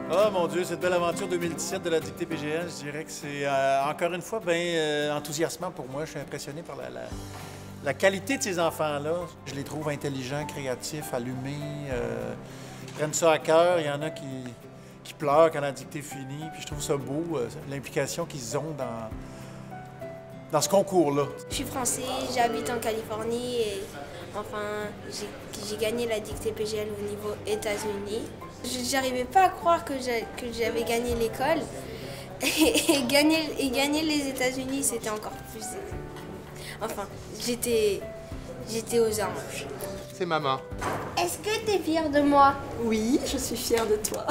Oh mon Dieu, cette belle aventure 2017 de la dictée PGL, je dirais que c'est encore une fois bien enthousiasmant pour moi. Je suis impressionné par la qualité de ces enfants-là. Je les trouve intelligents, créatifs, allumés, prennent ça à cœur. Il y en a qui pleurent quand la dictée finit. Puis je trouve ça beau, l'implication qu'ils ont dans ce concours-là. Je suis français, j'habite en Californie et enfin, j'ai gagné la dictée PGL au niveau États-Unis. J'arrivais pas à croire que j'avais gagné l'école et gagner les États-Unis, c'était encore plus... Enfin, j'étais aux anges. C'est maman. Est-ce que tu es fière de moi? Oui, je suis fière de toi.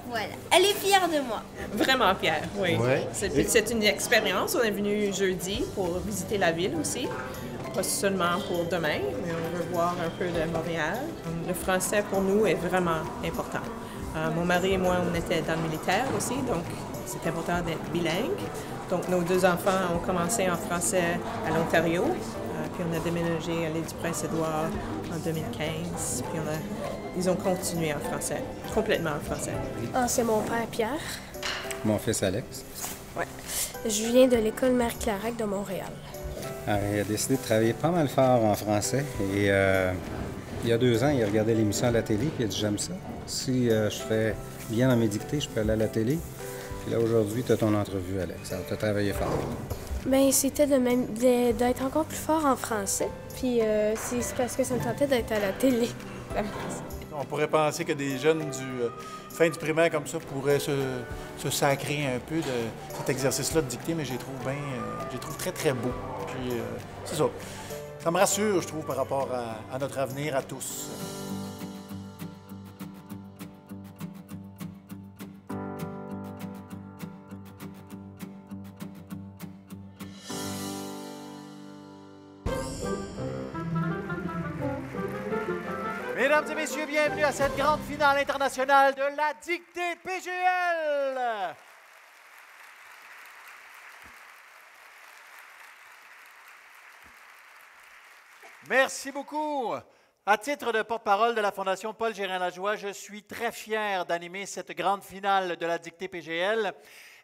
Voilà, elle est fière de moi. Vraiment fière, oui. Ouais. C'est une expérience. On est venu jeudi pour visiter la ville aussi. Pas seulement pour demain, mais on veut voir un peu de Montréal. Le français, pour nous, est vraiment important. Mon mari et moi, on était dans le militaire aussi, donc c'est important d'être bilingue. Donc, nos deux enfants ont commencé en français à l'Ontario, puis on a déménagé à l'île du Prince-Édouard en 2015, puis ils ont continué en français, complètement en français. Ah, c'est mon père Pierre. Mon fils Alex. Ouais. Je viens de l'école Marie-Clarac de Montréal. Alors, il a décidé de travailler pas mal fort en français et il y a 2 ans, il a regardé l'émission à la télé puis il a dit « J'aime ça. Si je fais bien dans mes dictées, je peux aller à la télé. » Puis là, aujourd'hui, tu as ton entrevue, Alex. Alors, tu as travaillé fort. Bien, c'était d'être encore plus fort en français. Puis c'est parce que ça me tentait d'être à la télé. On pourrait penser que des jeunes fin du primaire comme ça pourraient se sacrer un peu de cet exercice-là de dictée, mais je les trouve très, très beau. Puis c'est ça. Ça me rassure, je trouve, par rapport à notre avenir à tous. Mesdames et messieurs, bienvenue à cette grande finale internationale de la dictée PGL. Merci beaucoup. À titre de porte-parole de la Fondation Paul Gérin-Lajoie, je suis très fier d'animer cette grande finale de la dictée PGL.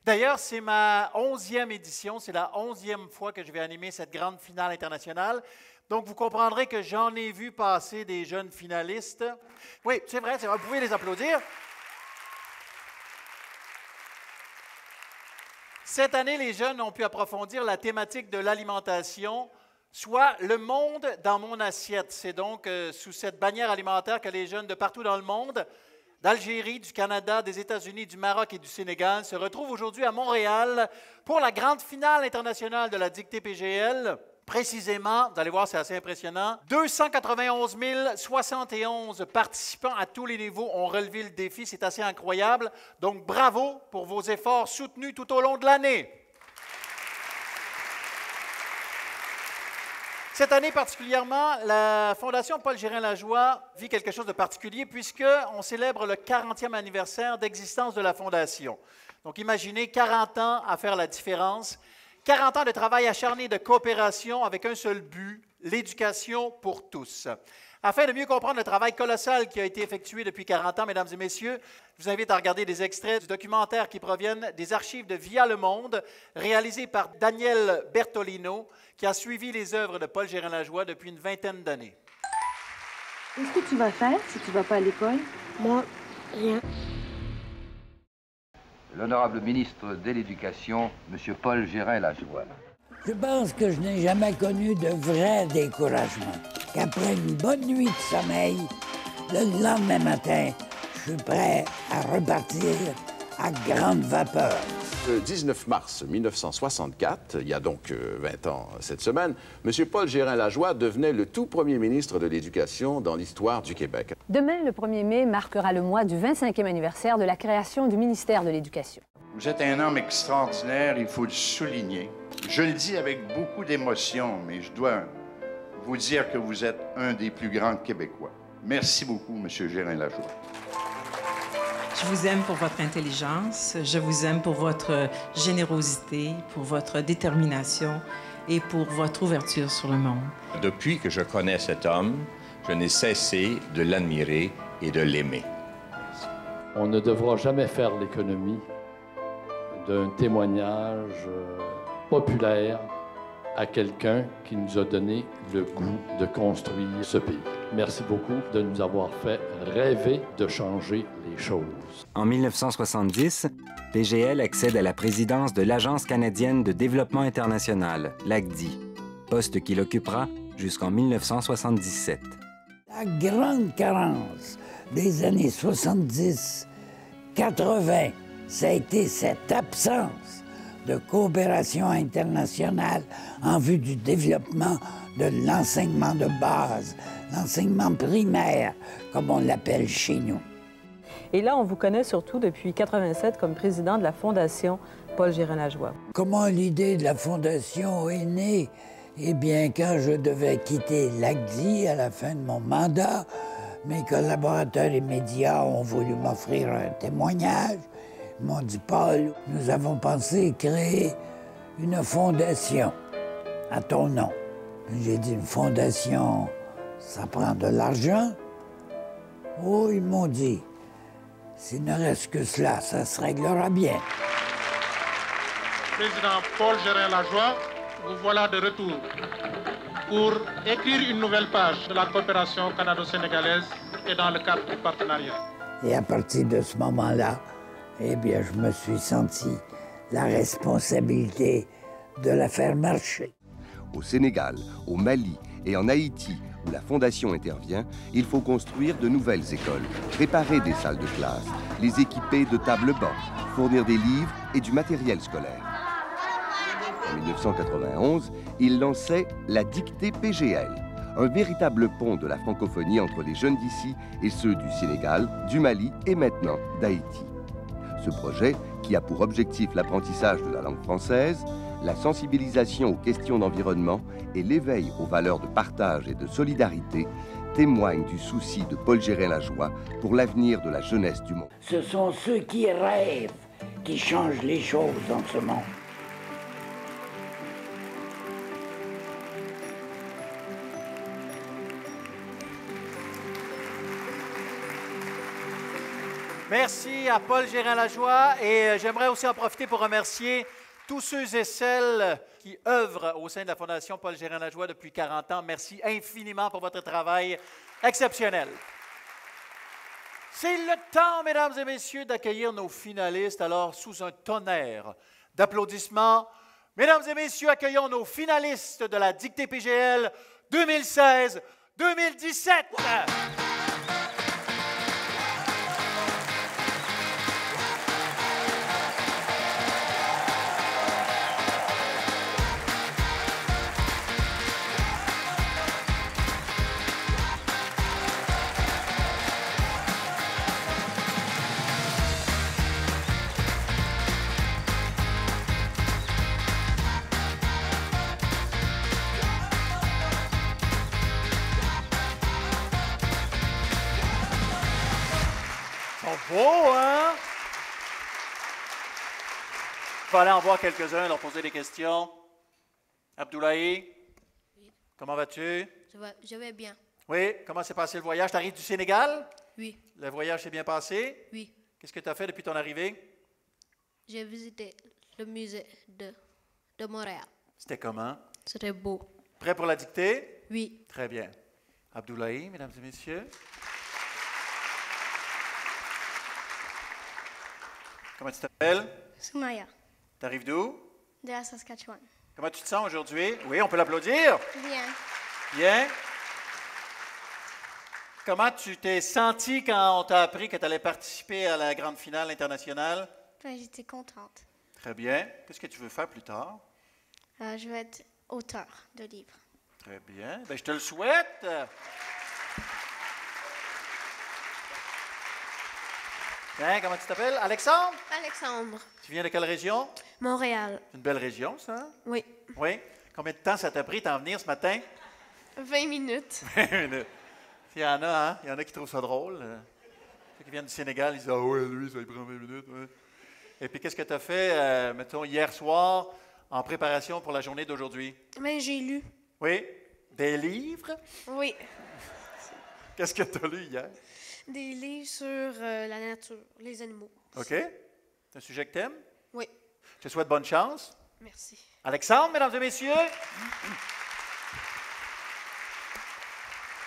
D'ailleurs, c'est ma 11e édition, c'est la 11e fois que je vais animer cette grande finale internationale. Donc, vous comprendrez que j'en ai vu passer des jeunes finalistes. Oui, c'est vrai, vous pouvez les applaudir. Cette année, les jeunes ont pu approfondir la thématique de l'alimentation, soit le monde dans mon assiette. C'est donc sous cette bannière alimentaire que les jeunes de partout dans le monde, d'Algérie, du Canada, des États-Unis, du Maroc et du Sénégal, se retrouvent aujourd'hui à Montréal pour la grande finale internationale de la dictée PGL. Précisément, vous allez voir, c'est assez impressionnant, 291 071 participants à tous les niveaux ont relevé le défi. C'est assez incroyable. Donc, bravo pour vos efforts soutenus tout au long de l'année. Cette année particulièrement, la Fondation Paul Gérin-Lajoie vit quelque chose de particulier puisqu'on célèbre le 40e anniversaire d'existence de la Fondation. Donc, imaginez 40 ans à faire la différence. 40 ans de travail acharné de coopération avec un seul but, l'éducation pour tous. Afin de mieux comprendre le travail colossal qui a été effectué depuis 40 ans, mesdames et messieurs, je vous invite à regarder des extraits du documentaire qui proviennent des archives de Via le Monde, réalisé par Daniel Bertolino, qui a suivi les œuvres de Paul Gérin-Lajoie depuis une vingtaine d'années. Qu'est-ce que tu vas faire si tu ne vas pas à l'école? Moi, rien. L'honorable ministre de l'Éducation, M. Paul Gérin-Lajoie. Je pense que je n'ai jamais connu de vrai découragement. Qu'après une bonne nuit de sommeil, le lendemain matin, je suis prêt à repartir à grande vapeur. Le 19 mars 1964, il y a donc 20 ans cette semaine, M. Paul Gérin-Lajoie devenait le tout premier ministre de l'Éducation dans l'histoire du Québec. Demain, le 1er mai, marquera le mois du 25e anniversaire de la création du ministère de l'Éducation. Vous êtes un homme extraordinaire, il faut le souligner. Je le dis avec beaucoup d'émotion, mais je dois vous dire que vous êtes un des plus grands Québécois. Merci beaucoup, M. Gérin-Lajoie. Je vous aime pour votre intelligence, je vous aime pour votre générosité, pour votre détermination et pour votre ouverture sur le monde. Depuis que je connais cet homme, je n'ai cessé de l'admirer et de l'aimer. On ne devra jamais faire l'économie d'un témoignage populaire à quelqu'un qui nous a donné le goût de construire ce pays. Merci beaucoup de nous avoir fait rêver de changer les choses. En 1970, PGL accède à la présidence de l'Agence canadienne de développement international, l'ACDI, poste qu'il occupera jusqu'en 1977. La grande carence des années 70, 80, ça a été cette absence de coopération internationale en vue du développement de l'enseignement de base, l'enseignement primaire, comme on l'appelle chez nous. Et là, on vous connaît surtout depuis 1987 comme président de la Fondation Paul Gérin-Lajoie. Comment l'idée de la Fondation est née? Eh bien, quand je devais quitter l'ACDI à la fin de mon mandat, mes collaborateurs immédiats ont voulu m'offrir un témoignage. Ils m'ont dit, Paul, nous avons pensé créer une fondation à ton nom. J'ai dit, une fondation, ça prend de l'argent? Oh, ils m'ont dit, s'il ne reste que cela, ça se réglera bien. Président Paul Gérin-Lajoie, vous voilà de retour pour écrire une nouvelle page de la coopération canado-sénégalaise et dans le cadre du partenariat. Et à partir de ce moment-là, eh bien, je me suis senti la responsabilité de la faire marcher. Au Sénégal, au Mali et en Haïti, où la Fondation intervient, il faut construire de nouvelles écoles, préparer des salles de classe, les équiper de tables bancs, fournir des livres et du matériel scolaire. En 1991, il lançait la dictée PGL, un véritable pont de la francophonie entre les jeunes d'ici et ceux du Sénégal, du Mali et maintenant d'Haïti. Ce projet, qui a pour objectif l'apprentissage de la langue française, la sensibilisation aux questions d'environnement et l'éveil aux valeurs de partage et de solidarité, témoigne du souci de Paul Gérin-Lajoie pour l'avenir de la jeunesse du monde. Ce sont ceux qui rêvent qui changent les choses dans ce monde. Merci à Paul Gérin-Lajoie et j'aimerais aussi en profiter pour remercier tous ceux et celles qui œuvrent au sein de la Fondation Paul Gérin-Lajoie depuis 40 ans. Merci infiniment pour votre travail exceptionnel. C'est le temps, mesdames et messieurs, d'accueillir nos finalistes. Alors, sous un tonnerre d'applaudissements, mesdames et messieurs, accueillons nos finalistes de la dictée PGL 2016-2017. Beau, hein? Je vais aller en voir quelques-uns, leur poser des questions. Abdoulaye, oui. Comment vas-tu? Je vais bien. Oui, comment s'est passé le voyage? Tu arrives du Sénégal? Oui. Le voyage s'est bien passé? Oui. Qu'est-ce que tu as fait depuis ton arrivée? J'ai visité le musée de Montréal. C'était comment? C'était beau. Prêt pour la dictée? Oui. Très bien. Abdoulaye, mesdames et messieurs. Comment tu t'appelles? Soumaya. T'arrives d'où? De la Saskatchewan. Comment tu te sens aujourd'hui? Oui, on peut l'applaudir. Bien. Bien. Comment tu t'es senti quand on t'a appris que tu allais participer à la grande finale internationale? Ben, j'étais contente. Très bien. Qu'est-ce que tu veux faire plus tard? Je vais être auteur de livres. Très bien. Ben, je te le souhaite. Bien, comment tu t'appelles? Alexandre? Alexandre. Tu viens de quelle région? Montréal. C'est une belle région, ça? Oui. Oui. Combien de temps ça t'a pris d'en venir ce matin? 20 minutes. 20 minutes. Il y en a, hein? Il y en a qui trouvent ça drôle. Ceux qui viennent du Sénégal, ils disent « Ah ouais, lui, ça lui prend 20 minutes. Ouais. » Et puis, qu'est-ce que tu as fait, mettons, hier soir, en préparation pour la journée d'aujourd'hui? Ben, j'ai lu. Oui? Des livres? Oui. Qu'est-ce que tu as lu hier? Des livres sur la nature, les animaux. OK. C'est un sujet que tu aimes? Oui. Je te souhaite bonne chance. Merci. Alexandre, mesdames et messieurs.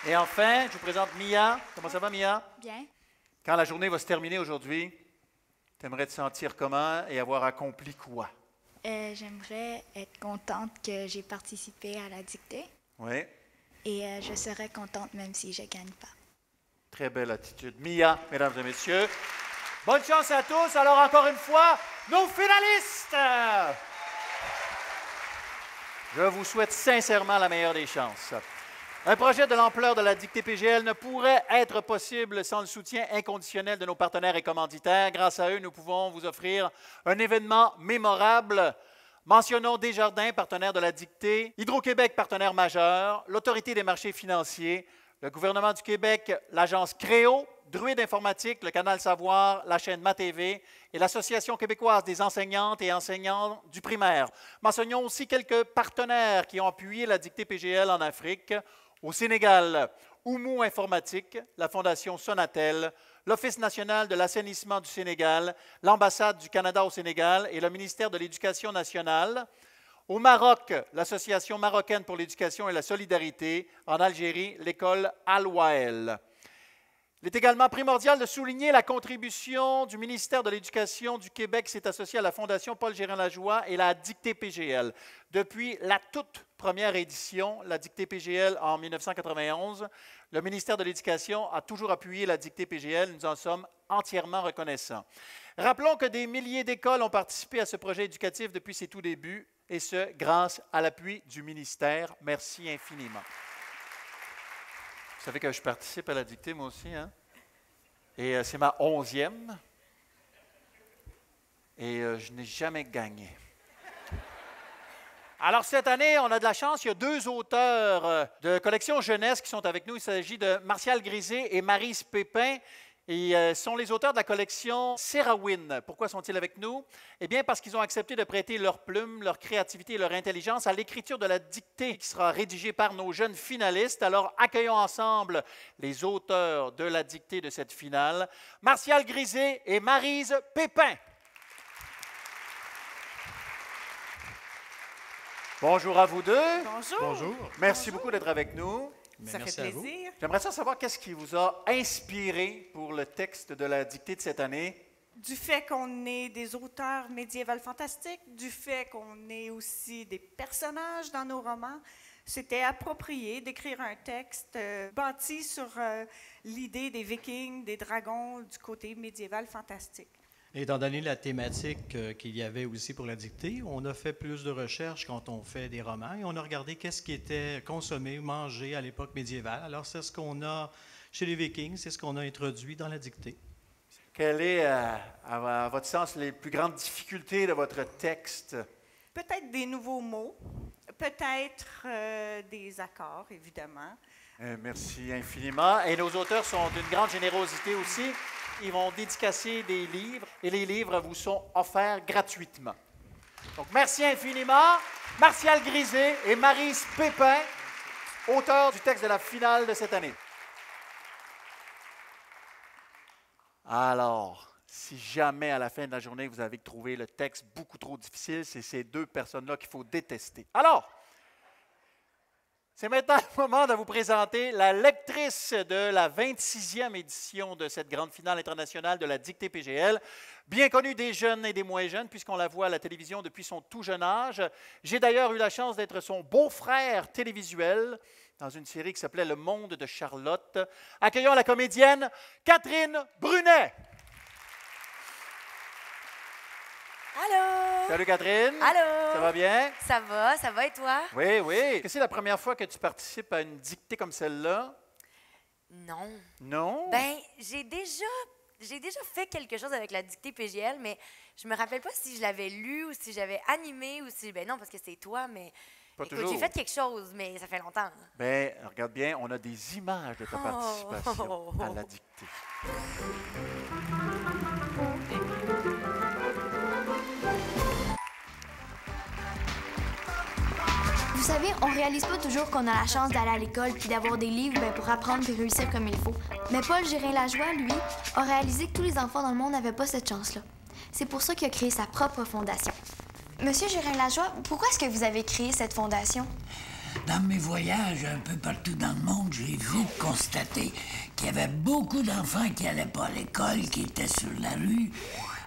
Et enfin, je vous présente Mia. Comment ça va, Mia? Bien. Quand la journée va se terminer aujourd'hui, tu aimerais te sentir comment et avoir accompli quoi? J'aimerais être contente que j'ai participé à la dictée. Oui. Et je serais contente même si je ne gagne pas. Très belle attitude. Mia, mesdames et messieurs. Bonne chance à tous. Alors, encore une fois, nos finalistes! Je vous souhaite sincèrement la meilleure des chances. Un projet de l'ampleur de la dictée PGL ne pourrait être possible sans le soutien inconditionnel de nos partenaires et commanditaires. Grâce à eux, nous pouvons vous offrir un événement mémorable. Mentionnons Desjardins, partenaire de la dictée, Hydro-Québec, partenaire majeur, l'Autorité des marchés financiers, le gouvernement du Québec, l'agence Créo, Druide Informatique, le Canal Savoir, la chaîne MaTV et l'Association québécoise des enseignantes et enseignants du primaire. Mentionnons aussi quelques partenaires qui ont appuyé la dictée PGL en Afrique. Au Sénégal, Oumou Informatique, la Fondation Sonatel, l'Office national de l'assainissement du Sénégal, l'Ambassade du Canada au Sénégal et le ministère de l'Éducation nationale. Au Maroc, l'Association marocaine pour l'éducation et la solidarité. En Algérie, l'école Al-Wael. Il est également primordial de souligner la contribution du ministère de l'Éducation du Québec qui s'est associé à la Fondation Paul Gérin-Lajoie et la dictée PGL. Depuis la toute première édition, la dictée PGL en 1991, le ministère de l'Éducation a toujours appuyé la dictée PGL. Nous en sommes entièrement reconnaissants. Rappelons que des milliers d'écoles ont participé à ce projet éducatif depuis ses tout débuts, et ce, grâce à l'appui du ministère. Merci infiniment. Vous savez que je participe à la dictée, moi aussi, hein? Et c'est ma 11e. Et je n'ai jamais gagné. Alors, cette année, on a de la chance. Il y a 2 auteurs de collection jeunesse qui sont avec nous. Il s'agit de Martial Grisé et Maryse Pépin. Et sont les auteurs de la collection Serawin. Pourquoi sont-ils avec nous? Eh bien, parce qu'ils ont accepté de prêter leur plume, leur créativité et leur intelligence à l'écriture de la dictée qui sera rédigée par nos jeunes finalistes. Alors, accueillons ensemble les auteurs de la dictée de cette finale, Martial Grisé et Maryse Pépin. Bonjour à vous deux. Bonjour. Bonjour. Merci beaucoup d'être avec nous. Ça fait plaisir. J'aimerais savoir qu'est-ce qui vous a inspiré pour le texte de la dictée de cette année. Du fait qu'on est des auteurs médiévaux fantastiques, du fait qu'on est aussi des personnages dans nos romans, c'était approprié d'écrire un texte bâti sur l'idée des Vikings, des dragons, du côté médiéval fantastique. Étant donné la thématique qu'il y avait aussi pour la dictée, on a fait plus de recherches quand on fait des romans et on a regardé qu'est-ce qui était consommé, mangé à l'époque médiévale. Alors, c'est ce qu'on a chez les Vikings, c'est ce qu'on a introduit dans la dictée. Quelles est, à votre sens, les plus grandes difficultés de votre texte? Peut-être des nouveaux mots, peut-être des accords, évidemment. Merci infiniment. Et nos auteurs sont d'une grande générosité aussi. Ils vont dédicacer des livres et les livres vous sont offerts gratuitement. Donc, merci infiniment. Martial Grisé et Maryse Pépin, auteurs du texte de la finale de cette année. Alors, si jamais à la fin de la journée vous avez trouvé le texte beaucoup trop difficile, c'est ces 2 personnes-là qu'il faut détester. Alors, c'est maintenant le moment de vous présenter la lectrice de la 26e édition de cette grande finale internationale de la dictée PGL, bien connue des jeunes et des moins jeunes, puisqu'on la voit à la télévision depuis son tout jeune âge. J'ai d'ailleurs eu la chance d'être son beau-frère télévisuel dans une série qui s'appelait Le Monde de Charlotte. Accueillons la comédienne Catherine Brunet. Allô? Salut Catherine. Allô? Ça va bien? Ça va et toi? Oui, oui. Est-ce que c'est la première fois que tu participes à une dictée comme celle-là? Non. Non? Ben, j'ai déjà fait quelque chose avec la dictée PGL, mais je me rappelle pas si je l'avais lu ou si j'avais animé ou si... Ben non, parce que c'est toi, mais... Pas écoute, toujours. j'ai fait quelque chose, mais ça fait longtemps. Ben, regarde bien, on a des images de ta participation à la dictée. Vous savez, on réalise pas toujours qu'on a la chance d'aller à l'école puis d'avoir des livres pour apprendre et réussir comme il faut. Mais Paul Gérin-Lajoie, lui, a réalisé que tous les enfants dans le monde n'avaient pas cette chance-là. C'est pour ça qu'il a créé sa propre fondation. Monsieur Gérin-Lajoie, pourquoi est-ce que vous avez créé cette fondation? Dans mes voyages un peu partout dans le monde, j'ai vite constaté qu'il y avait beaucoup d'enfants qui n'allaient pas à l'école, qui étaient sur la rue.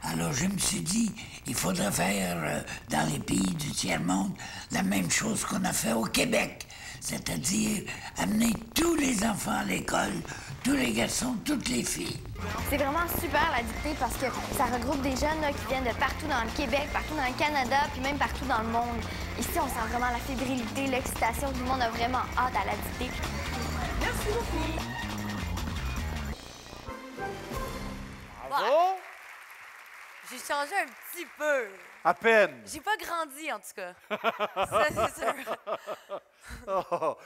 Alors je me suis dit, il faudrait faire dans les pays du tiers-monde la même chose qu'on a fait au Québec, c'est-à-dire amener tous les enfants à l'école, tous les garçons, toutes les filles. C'est vraiment super la dictée parce que ça regroupe des jeunes là, qui viennent de partout dans le Québec, partout dans le Canada, puis même partout dans le monde. Ici, on sent vraiment la fébrilité, l'excitation. Tout le monde a vraiment hâte à la dictée. Merci beaucoup. Bravo! J'ai changé un petit peu. À peine. J'ai pas grandi, en tout cas. Ça, c'est sûr. Oh.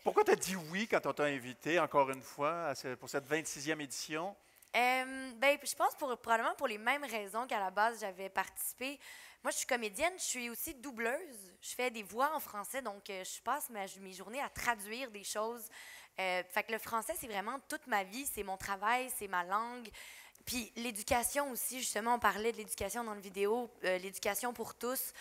Pourquoi tu as dit oui quand on t'a invité, encore une fois, pour cette 26e édition? Ben, je pense probablement pour les mêmes raisons qu'à la base j'avais participé. Moi, je suis comédienne, je suis aussi doubleuse. Je fais des voix en français, donc je passe mes journées à traduire des choses. Fait que le français, c'est vraiment toute ma vie, c'est mon travail, c'est ma langue. Puis l'éducation aussi, justement, on parlait de l'éducation dans le vidéo, l'éducation pour tous.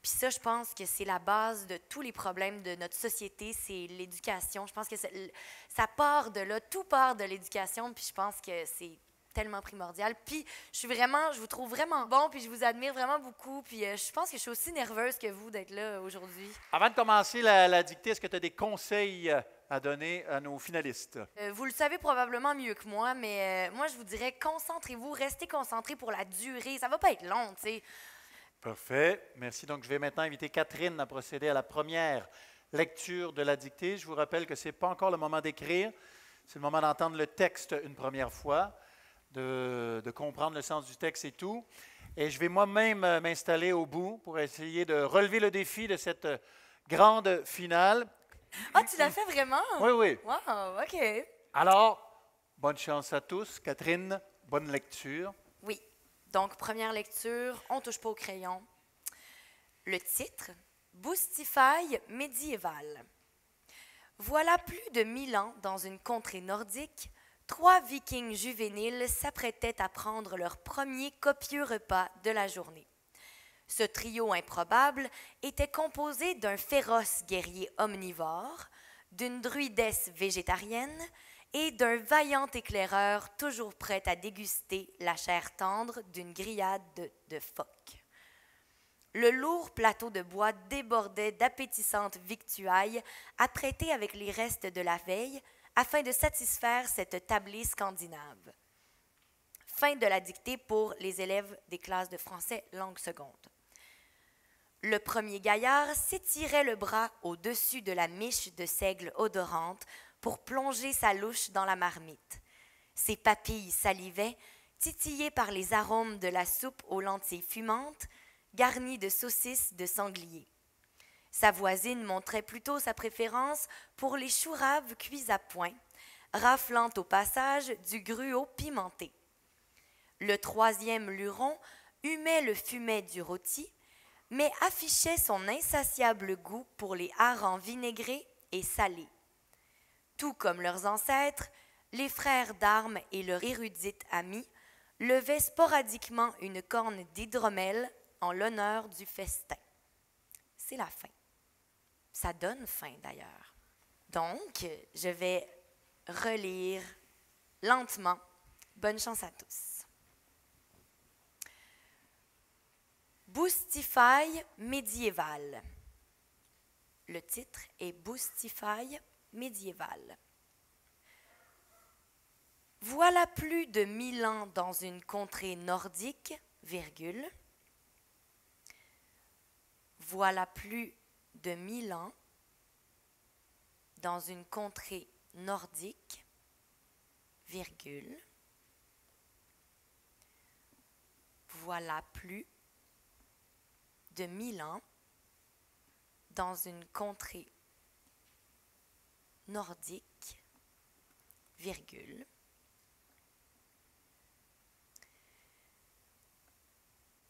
Puis ça, je pense que c'est la base de tous les problèmes de notre société, c'est l'éducation. Je pense que ça part de là, tout part de l'éducation, puis je pense que c'est tellement primordial. Puis je vous trouve vraiment bon, puis je vous admire vraiment beaucoup, puis je pense que je suis aussi nerveuse que vous d'être là aujourd'hui. Avant de commencer la dictée, est-ce que tu as des conseils à donner à nos finalistes? Vous le savez probablement mieux que moi, mais moi, je vous dirais, concentrez-vous, restez concentrés pour la durée. Ça va pas être long, tu sais. Parfait. Merci. Donc, je vais maintenant inviter Catherine à procéder à la première lecture de la dictée. Je vous rappelle que ce n'est pas encore le moment d'écrire. C'est le moment d'entendre le texte une première fois, de comprendre le sens du texte et tout. Et je vais moi-même m'installer au bout pour essayer de relever le défi de cette grande finale. Ah, tu l'as fait vraiment? Oui, oui. Wow, OK. Alors, bonne chance à tous. Catherine, bonne lecture. Oui. Donc, première lecture, on ne touche pas au crayon. Le titre, Boostify médiéval. Voilà plus de 1000 ans, dans une contrée nordique, 3 vikings juvéniles s'apprêtaient à prendre leur premier copieux repas de la journée. Ce trio improbable était composé d'un féroce guerrier omnivore, d'une druidesse végétarienne et d'un vaillant éclaireur toujours prêt à déguster la chair tendre d'une grillade de phoques. Le lourd plateau de bois débordait d'appétissantes victuailles apprêtées avec les restes de la veille afin de satisfaire cette tablée scandinave. Fin de la dictée pour les élèves des classes de français langue seconde. Le premier gaillard s'étirait le bras au-dessus de la miche de seigle odorante pour plonger sa louche dans la marmite. Ses papilles salivaient, titillées par les arômes de la soupe aux lentilles fumantes, garnie de saucisses de sanglier. Sa voisine montrait plutôt sa préférence pour les choux raves cuits à point, raflant au passage du gruau pimenté. Le troisième luron humait le fumet du rôti, mais affichait son insatiable goût pour les harengs vinaigrés et salés. Tout comme leurs ancêtres, les frères d'armes et leur érudite ami levaient sporadiquement une corne d'hydromel en l'honneur du festin. C'est la fin. Ça donne faim d'ailleurs. Donc, je vais relire lentement. Bonne chance à tous. Boostify médiéval. Le titre est Boostify médiéval. Voilà plus de 1000 ans dans une contrée nordique, virgule. Voilà plus de 1000 ans dans une contrée nordique, virgule. Voilà plus de 1000 ans dans une contrée nordique, virgule.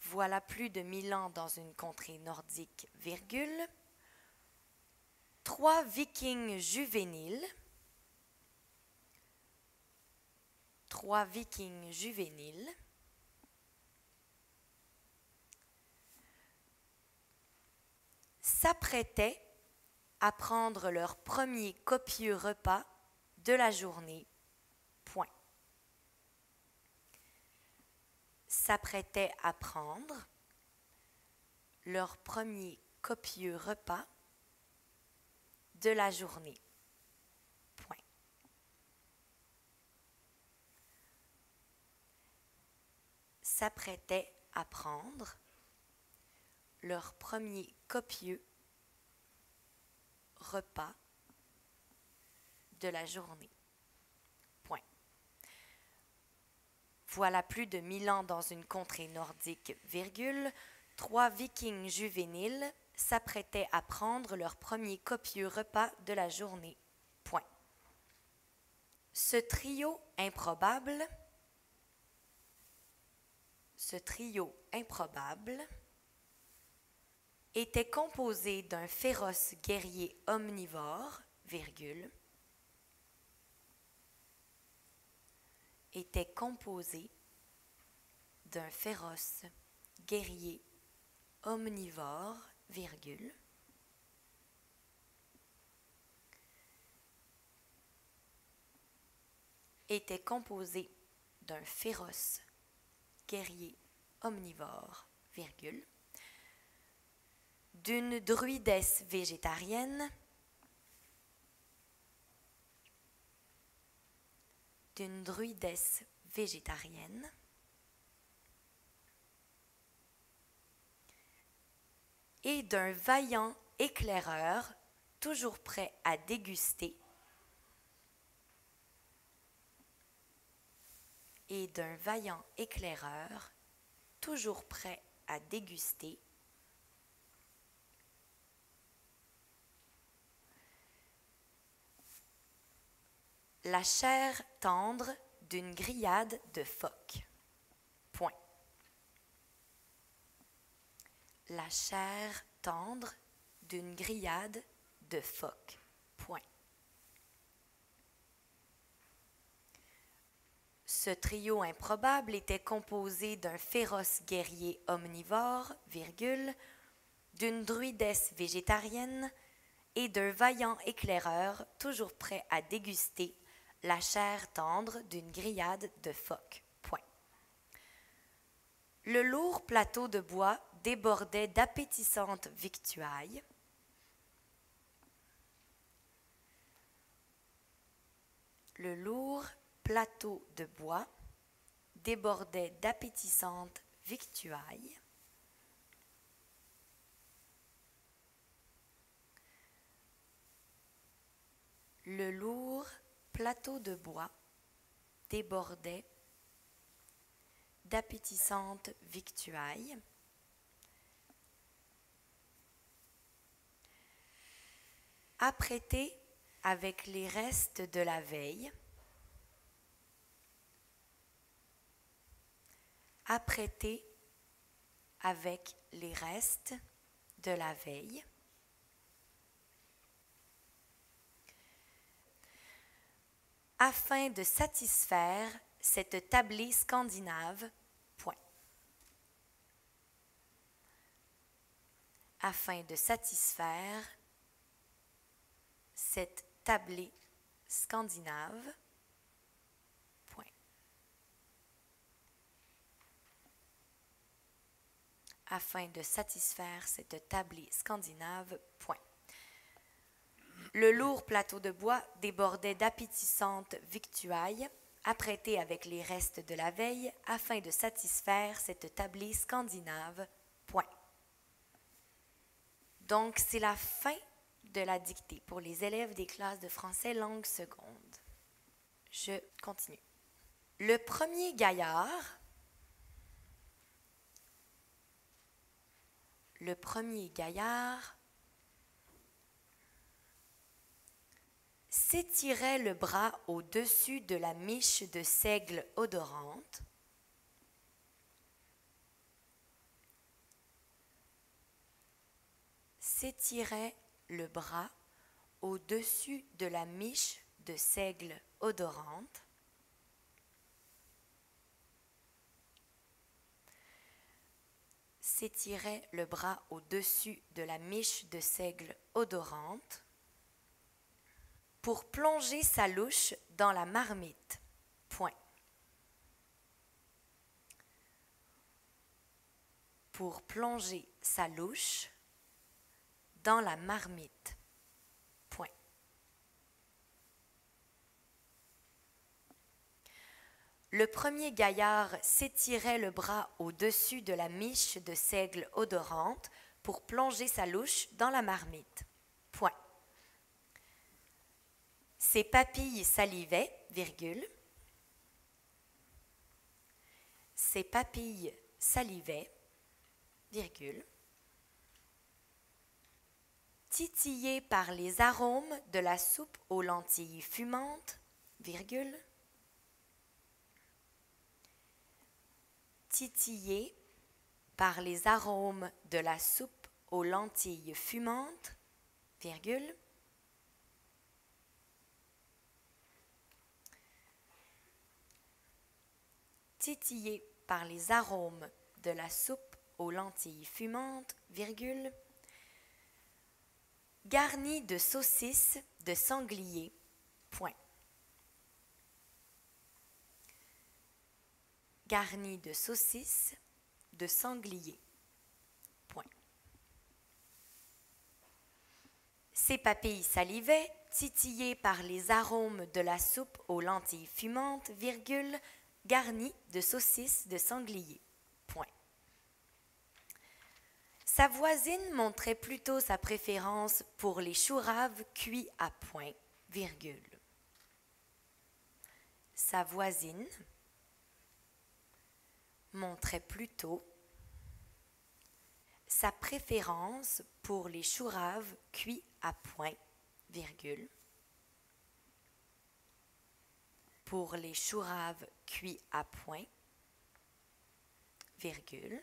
Voilà plus de 1000 ans dans une contrée nordique, virgule. 3 vikings juvéniles 3 vikings juvéniles. S'apprêtaient à prendre leur premier copieux repas de la journée. Point. S'apprêtaient à prendre leur premier copieux repas de la journée. Point. S'apprêtaient à prendre leur premier copieux repas de la journée. Point. Voilà plus de 1000 ans dans une contrée nordique, virgule, 3 vikings juvéniles s'apprêtaient à prendre leur premier copieux repas de la journée. Point. Ce trio improbable était composé d'un féroce guerrier omnivore, virgule, était composé d'un féroce guerrier omnivore, virgule, était composé d'un féroce guerrier omnivore, virgule, d'une druidesse végétarienne, et d'un vaillant éclaireur toujours prêt à déguster la chair tendre d'une grillade de phoques. Point. La chair tendre d'une grillade de phoques. Point. Ce trio improbable était composé d'un féroce guerrier omnivore, virgule, d'une druidesse végétarienne et d'un vaillant éclaireur toujours prêt à déguster la chair tendre d'une grillade de phoques. Point. Le lourd plateau de bois débordait d'appétissantes victuailles. Le lourd plateau de bois débordait d'appétissantes victuailles. Le lourd plateau de bois débordait d'appétissantes victuailles. Apprêté avec les restes de la veille. Apprêté avec les restes de la veille. Afin de satisfaire cette tablée scandinave, point. Afin de satisfaire cette tablée scandinave, point. Afin de satisfaire cette tablée scandinave, point. Le lourd plateau de bois débordait d'appétissantes victuailles, apprêtées avec les restes de la veille, afin de satisfaire cette tablée scandinave. Point. Donc, c'est la fin de la dictée pour les élèves des classes de français langue seconde. Je continue. Le premier gaillard s'étirait le bras au-dessus de la miche de seigle odorante. S'étirait le bras au-dessus de la miche de seigle odorante. s'étirait le bras au-dessus de la miche de seigle odorante pour plonger sa louche dans la marmite. Point. Pour plonger sa louche dans la marmite. Point. Le premier gaillard s'étirait le bras au-dessus de la miche de seigle odorante pour plonger sa louche dans la marmite. Point. Ses papilles salivaient, virgule. Ses papilles salivaient, virgule. Titillé par les arômes de la soupe aux lentilles fumantes, virgule. Titillé par les arômes de la soupe aux lentilles fumantes, virgule. Titillé par les arômes de la soupe aux lentilles fumantes, virgule. Garni de saucisses de sanglier, point. Garni de saucisses de sanglier, point. Ses papilles salivaient, titillées par les arômes de la soupe aux lentilles fumantes, virgule, garni de saucisses de sanglier, point. Sa voisine montrait plutôt sa préférence pour les choux raves cuits à point, virgule. Sa voisine montrait plutôt sa préférence pour les choux raves cuits à point, virgule. Pour les choux raves cuits à point, virgule.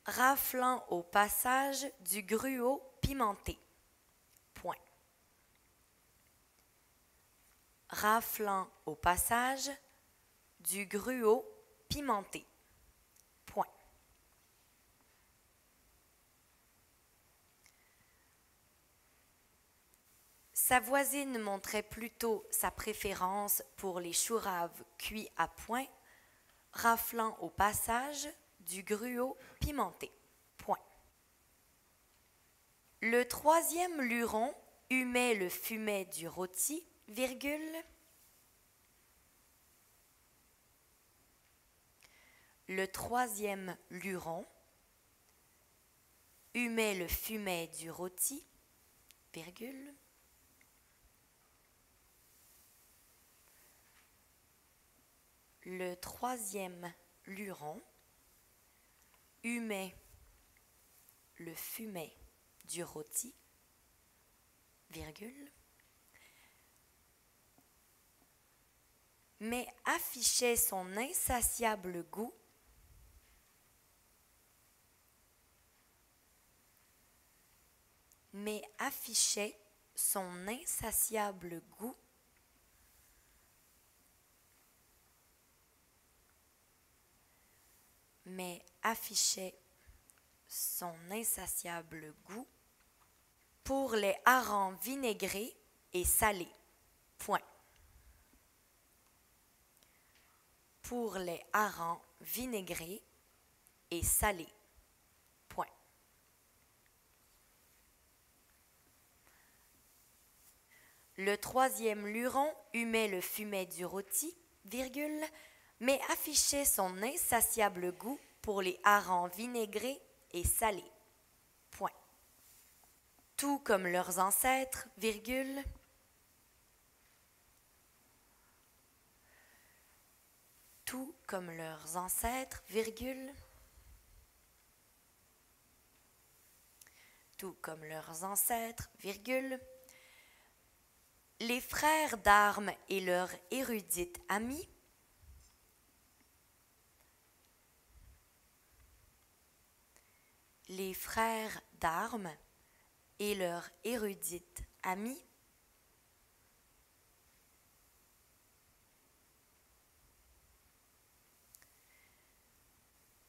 Raflant au passage du gruau pimenté, point. Raflant au passage du gruau pimenté, point. Sa voisine montrait plutôt sa préférence pour les choux raves cuits à point, raflant au passage du gruau pimenté, point. Le troisième luron humait le fumet du rôti, virgule. Le troisième luron humait le fumet du rôti, virgule. Le troisième luron humait le fumet du rôti, virgule, mais affichait son insatiable goût mais affichait son insatiable goût mais affichait son insatiable goût pour les harengs vinaigrés et salés, point. Pour les harengs vinaigrés et salés, point. Le troisième luron humait le fumet du rôti, virgule, mais affichait son insatiable goût pour les harengs vinaigrés et salés, point. Tout comme leurs ancêtres, virgule, tout comme leurs ancêtres, virgule, tout comme leurs ancêtres, virgule, les frères d'armes et leur érudite amie, les frères d'armes et leur érudite amie,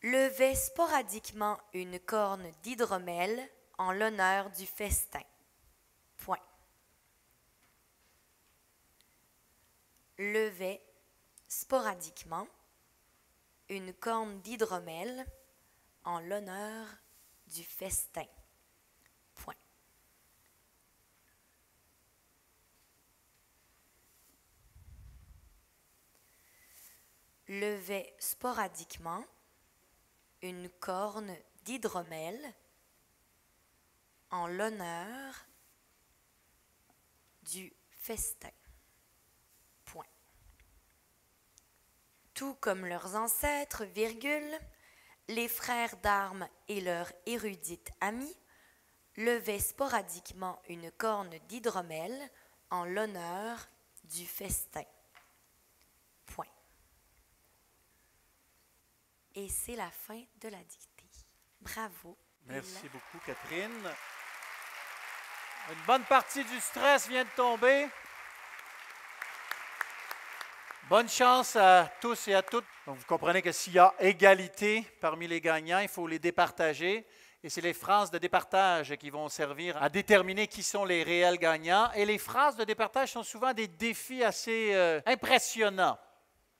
levait sporadiquement une corne d'hydromel en l'honneur du festin. Point. Levait sporadiquement une corne d'hydromel en l'honneur du festin. Point. Levait sporadiquement une corne d'hydromel en l'honneur du festin. Point. Tout comme leurs ancêtres, virgule, les frères d'armes et leurs érudites amis levaient sporadiquement une corne d'hydromel en l'honneur du festin. Point. Et c'est la fin de la dictée. Bravo. Merci beaucoup, Catherine. Une bonne partie du stress vient de tomber. Bonne chance à tous et à toutes. Donc, vous comprenez que s'il y a égalité parmi les gagnants, il faut les départager. Et c'est les phrases de départage qui vont servir à déterminer qui sont les réels gagnants. Et les phrases de départage sont souvent des défis assez impressionnants.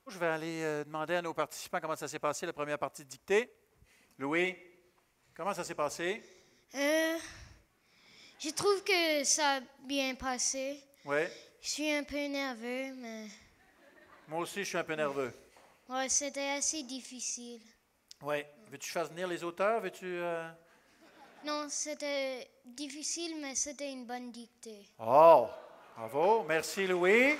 Je vais aller demander à nos participants comment ça s'est passé, la première partie de dictée. Louis, comment ça s'est passé? Je trouve que ça a bien passé. Oui. Je suis un peu nerveux, mais... Moi aussi, je suis un peu nerveux. Oui, c'était assez difficile. Oui. Veux-tu que je fasse venir les auteurs? Veux-tu... Non, c'était difficile, mais c'était une bonne dictée. Oh, bravo. Merci, Louis.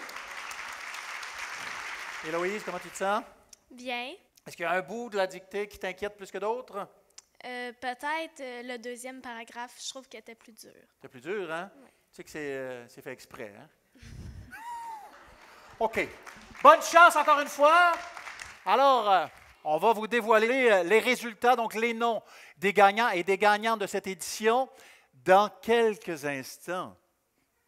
Héloïse, comment tu te sens? Bien. Est-ce qu'il y a un bout de la dictée qui t'inquiète plus que d'autres? Peut-être le deuxième paragraphe, je trouve qu'il était plus dur. C'est plus dur, hein? Oui. Tu sais que c'est fait exprès, hein? OK. Bonne chance encore une fois. Alors, on va vous dévoiler les résultats, donc les noms des gagnants et des gagnantes de cette édition dans quelques instants.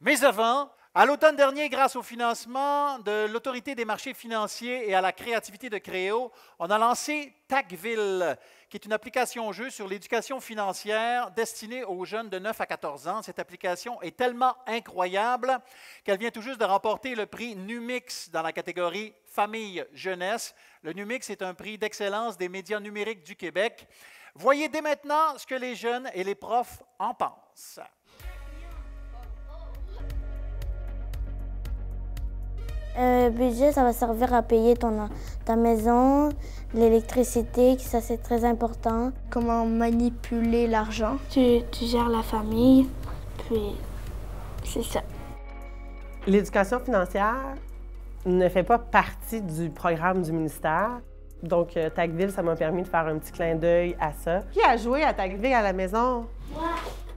Mais avant, à l'automne dernier, grâce au financement de l'Autorité des marchés financiers et à la créativité de Créo, on a lancé Tagville, qui est une application-jeu sur l'éducation financière destinée aux jeunes de 9 à 14 ans. Cette application est tellement incroyable qu'elle vient tout juste de remporter le prix Numix dans la catégorie Famille-Jeunesse. Le Numix est un prix d'excellence des médias numériques du Québec. Voyez dès maintenant ce que les jeunes et les profs en pensent. Le budget, ça va servir à payer ta maison, l'électricité, ça c'est très important. Comment manipuler l'argent. Tu gères la famille, puis c'est ça. L'éducation financière ne fait pas partie du programme du ministère. Donc, Tagville, ça m'a permis de faire un petit clin d'œil à ça. Qui a joué à Tagville à la maison? Moi.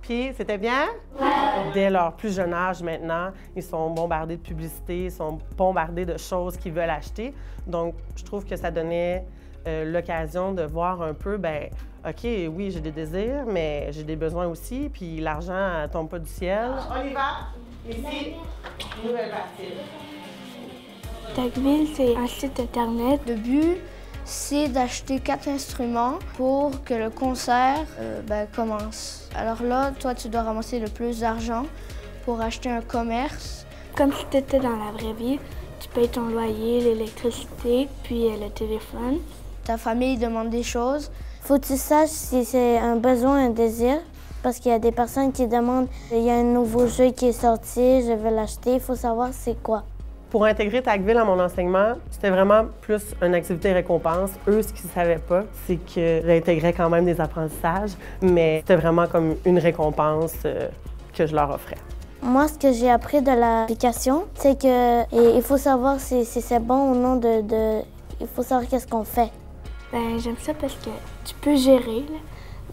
Puis, c'était bien? Ouais. Dès leur plus jeune âge maintenant, ils sont bombardés de publicités, ils sont bombardés de choses qu'ils veulent acheter. Donc, je trouve que ça donnait l'occasion de voir un peu, bien, OK, oui, j'ai des désirs, mais j'ai des besoins aussi, puis l'argent ne tombe pas du ciel. On y va! Ici, nouvelle partie. Tagville, c'est un site Internet. Le but, c'est d'acheter 4 instruments pour que le concert commence. Alors là, toi, tu dois ramasser le plus d'argent pour acheter un commerce. Comme si tu étais dans la vraie vie, tu payes ton loyer, l'électricité, puis le téléphone. Ta famille demande des choses. Faut que tu saches si c'est un besoin, un désir, parce qu'il y a des personnes qui demandent « il y a un nouveau jeu qui est sorti, je veux l'acheter », il faut savoir c'est quoi. Pour intégrer Tagville à mon enseignement, c'était vraiment plus une activité récompense. Eux, ce qu'ils ne savaient pas, c'est que j'intégrais quand même des apprentissages, mais c'était vraiment comme une récompense que je leur offrais. Moi, ce que j'ai appris de l'application, c'est qu'il faut savoir si c'est bon ou non il faut savoir qu'est-ce qu'on fait. Ben, j'aime ça parce que tu peux gérer,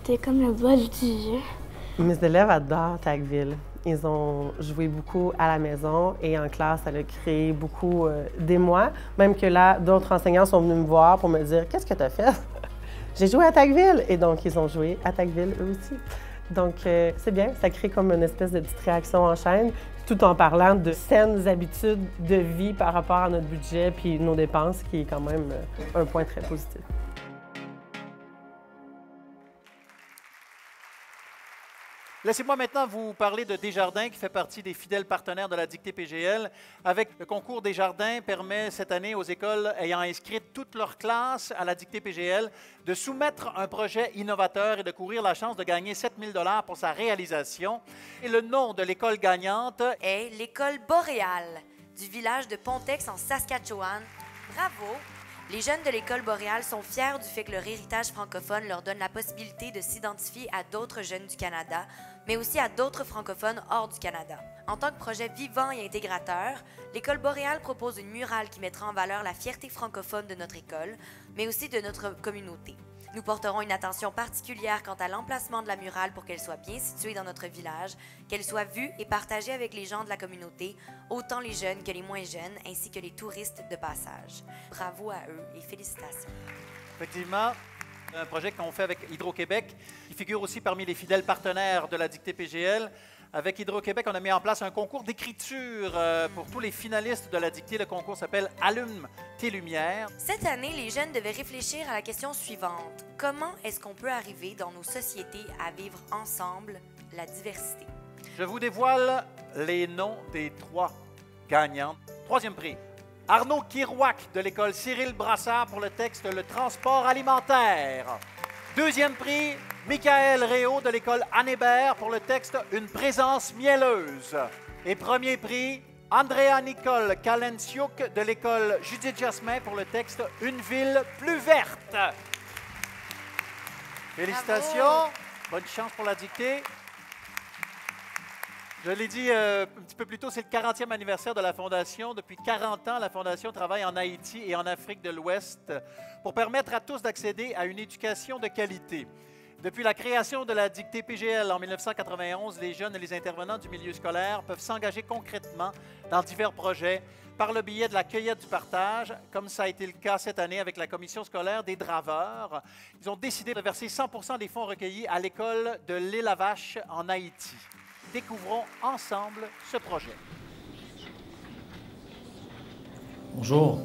t'es comme le boss du jeu. Mes élèves adorent Tagville. Ils ont joué beaucoup à la maison et en classe, ça a créé beaucoup d'émoi. Même que là, d'autres enseignants sont venus me voir pour me dire « Qu'est-ce que tu as fait? » J'ai joué à Tagville! Et donc, ils ont joué à Tagville eux aussi. Donc, c'est bien, ça crée comme une espèce de petite réaction en chaîne, tout en parlant de saines habitudes de vie par rapport à notre budget puis nos dépenses, qui est quand même un point très positif. Laissez-moi maintenant vous parler de Desjardins, qui fait partie des fidèles partenaires de la dictée PGL. Avec le concours Desjardins, permet cette année aux écoles ayant inscrit toutes leurs classes à la dictée PGL de soumettre un projet innovateur et de courir la chance de gagner 7 000 $ pour sa réalisation. Et le nom de l'école gagnante est l'école Boréale du village de Pontex en Saskatchewan. Bravo! Les jeunes de l'école Boréale sont fiers du fait que leur héritage francophone leur donne la possibilité de s'identifier à d'autres jeunes du Canada, mais aussi à d'autres francophones hors du Canada. En tant que projet vivant et intégrateur, l'école Boréale propose une murale qui mettra en valeur la fierté francophone de notre école, mais aussi de notre communauté. Nous porterons une attention particulière quant à l'emplacement de la murale pour qu'elle soit bien située dans notre village, qu'elle soit vue et partagée avec les gens de la communauté, autant les jeunes que les moins jeunes, ainsi que les touristes de passage. Bravo à eux et félicitations. Effectivement, un projet qu'on fait avec Hydro-Québec, qui figure aussi parmi les fidèles partenaires de la dictée PGL. Avec Hydro-Québec, on a mis en place un concours d'écriture pour tous les finalistes de la dictée. Le concours s'appelle « Allume tes lumières ». Cette année, les jeunes devaient réfléchir à la question suivante. Comment est-ce qu'on peut arriver dans nos sociétés à vivre ensemble la diversité? Je vous dévoile les noms des 3 gagnants. 3e prix, Arnaud Kirouac de l'école Cyril Brassard pour le texte « Le transport alimentaire ». 2e prix, Michael Réau de l'école Anne Hébert pour le texte « Une présence mielleuse ». Et 1er prix, Andrea-Nicole Kalenciuk de l'école Judith Jasmin pour le texte « Une ville plus verte ». Félicitations, bravo. Bonne chance pour la dictée. Je l'ai dit un petit peu plus tôt, c'est le 40e anniversaire de la Fondation. Depuis 40 ans, la Fondation travaille en Haïti et en Afrique de l'Ouest pour permettre à tous d'accéder à une éducation de qualité. Depuis la création de la dictée PGL en 1991, les jeunes et les intervenants du milieu scolaire peuvent s'engager concrètement dans divers projets par le biais de la cueillette du partage, comme ça a été le cas cette année avec la commission scolaire des Draveurs. Ils ont décidé de verser 100% des fonds recueillis à l'école de l'Île-à-Vache en Haïti. Découvrons ensemble ce projet. Bonjour.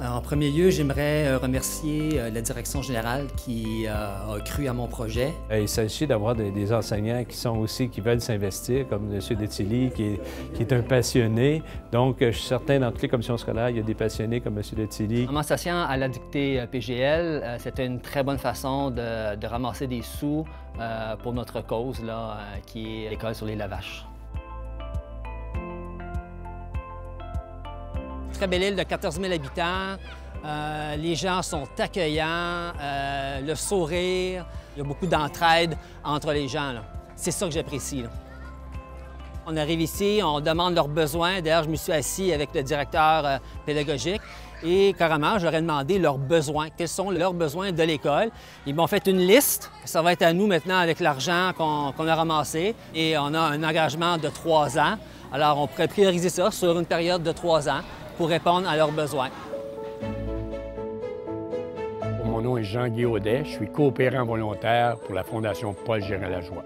En premier lieu, j'aimerais remercier la direction générale qui a cru à mon projet. Il s'agit d'avoir des enseignants qui veulent s'investir, comme M. Detilly, qui est un passionné. Donc, je suis certain, dans toutes les commissions scolaires, il y a des passionnés comme M. Detilly. En m'associant à la dictée PGL, c'était une très bonne façon de ramasser des sous pour notre cause, là, qui est l'école sur l'Île-à-Vache. Très belle île de 14 000 habitants. Les gens sont accueillants, le sourire. Il y a beaucoup d'entraide entre les gens. C'est ça que j'apprécie. Là. On arrive ici, on demande leurs besoins. D'ailleurs, je me suis assis avec le directeur pédagogique et carrément, je leur ai demandé leurs besoins. Quels sont leurs besoins de l'école? Ils m'ont fait une liste. Ça va être à nous maintenant avec l'argent qu'on a ramassé. Et on a un engagement de 3 ans. Alors, on pourrait prioriser ça sur une période de 3 ans pour répondre à leurs besoins. Mon nom est Jean-Guy Audet. Je suis coopérant volontaire pour la Fondation Paul Gérin-Lajoie.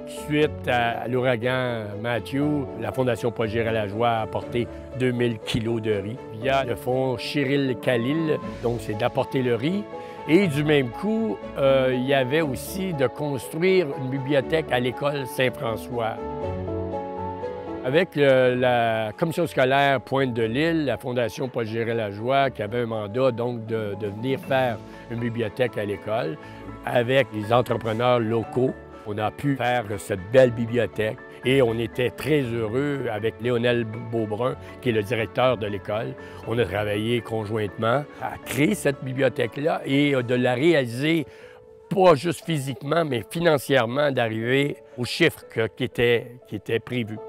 Suite à l'ouragan Matthew, la Fondation Paul Gérin-Lajoie a apporté 2000 kilos de riz via le fonds Chiril Khalil. Donc, c'est d'apporter le riz. Et du même coup, il y avait aussi de construire une bibliothèque à l'école Saint-François. Avec la commission scolaire Pointe-de-l'Île, la Fondation Paul Gérin-Lajoie, qui avait un mandat donc de venir faire une bibliothèque à l'école, avec les entrepreneurs locaux, on a pu faire cette belle bibliothèque et on était très heureux avec Léonel Beaubrun, qui est le directeur de l'école. On a travaillé conjointement à créer cette bibliothèque-là et de la réaliser pas juste physiquement, mais financièrement, d'arriver aux chiffres qui étaient prévus.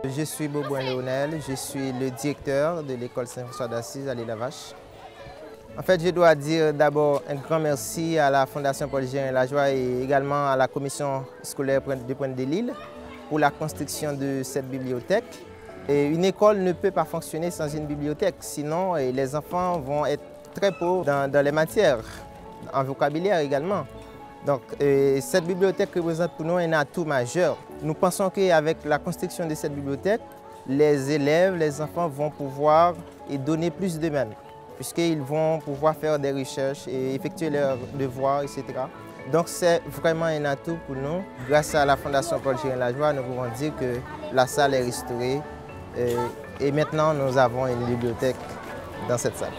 Je suis Beaubrun Léonel, je suis le directeur de l'école Saint-François d'Assise à l'Île-à-Vache. En fait, je dois dire d'abord un grand merci à la Fondation Paul Gérin-Lajoie et également à la commission scolaire de Pointe-de-l'Île pour la construction de cette bibliothèque. Et une école ne peut pas fonctionner sans une bibliothèque, sinon les enfants vont être très pauvres dans les matières, en vocabulaire également. Donc, cette bibliothèque représente pour nous un atout majeur. Nous pensons qu'avec la construction de cette bibliothèque, les élèves, les enfants vont pouvoir donner plus d'eux-mêmes, puisqu'ils vont pouvoir faire des recherches et effectuer leurs devoirs, etc. Donc c'est vraiment un atout pour nous. Grâce à la Fondation Paul Gérin-Lajoie, nous pouvons dire que la salle est restaurée et maintenant nous avons une bibliothèque dans cette salle.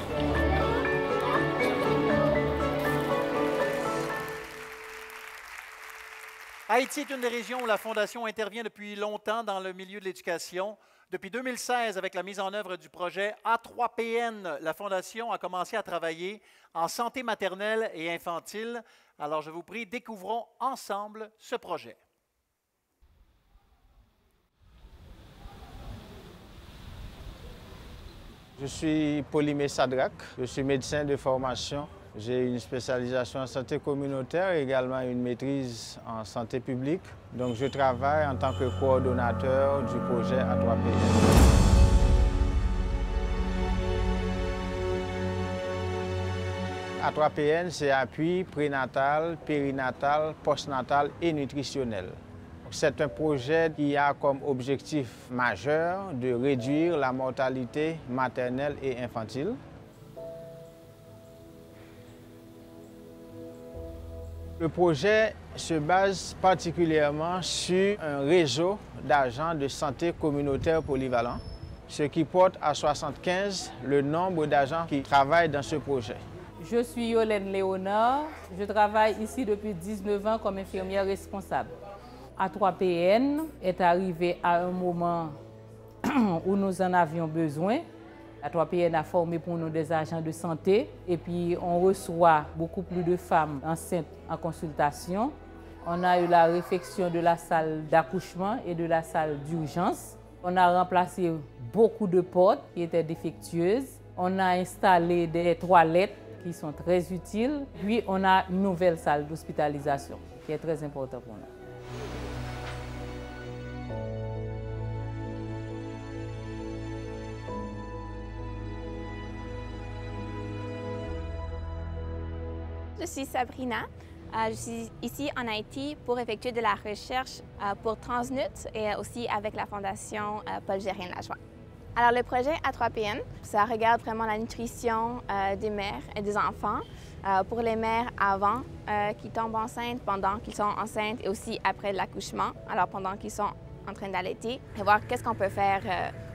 Haïti est une des régions où la Fondation intervient depuis longtemps dans le milieu de l'éducation. Depuis 2016, avec la mise en œuvre du projet A3PN, la Fondation a commencé à travailler en santé maternelle et infantile. Alors, je vous prie, découvrons ensemble ce projet. Je suis Polymé Sadrak, je suis médecin de formation. J'ai une spécialisation en santé communautaire et également une maîtrise en santé publique. Donc je travaille en tant que coordonnateur du projet A3PN. A3PN, c'est appui prénatal, périnatal, postnatal et nutritionnel. C'est un projet qui a comme objectif majeur de réduire la mortalité maternelle et infantile. Le projet se base particulièrement sur un réseau d'agents de santé communautaire polyvalents, ce qui porte à 75 le nombre d'agents qui travaillent dans ce projet. Je suis Yolène Léonard, je travaille ici depuis 19 ans comme infirmière responsable. A3PN est arrivé à un moment où nous en avions besoin. A3PN a formé pour nous des agents de santé et puis on reçoit beaucoup plus de femmes enceintes en consultation. On a eu la réfection de la salle d'accouchement et de la salle d'urgence. On a remplacé beaucoup de portes qui étaient défectueuses. On a installé des toilettes qui sont très utiles. Puis on a une nouvelle salle d'hospitalisation qui est très importante pour nous. Je suis Sabrina. Je suis ici en Haïti pour effectuer de la recherche pour Transnut et aussi avec la Fondation Paul Gérin-Lajoie. Alors le projet A3PN, ça regarde vraiment la nutrition des mères et des enfants pour les mères avant qui tombent enceintes, pendant qu'ils sont enceintes et aussi après l'accouchement, alors pendant qu'ils sont en train d'allaiter, et voir qu'est-ce qu'on peut faire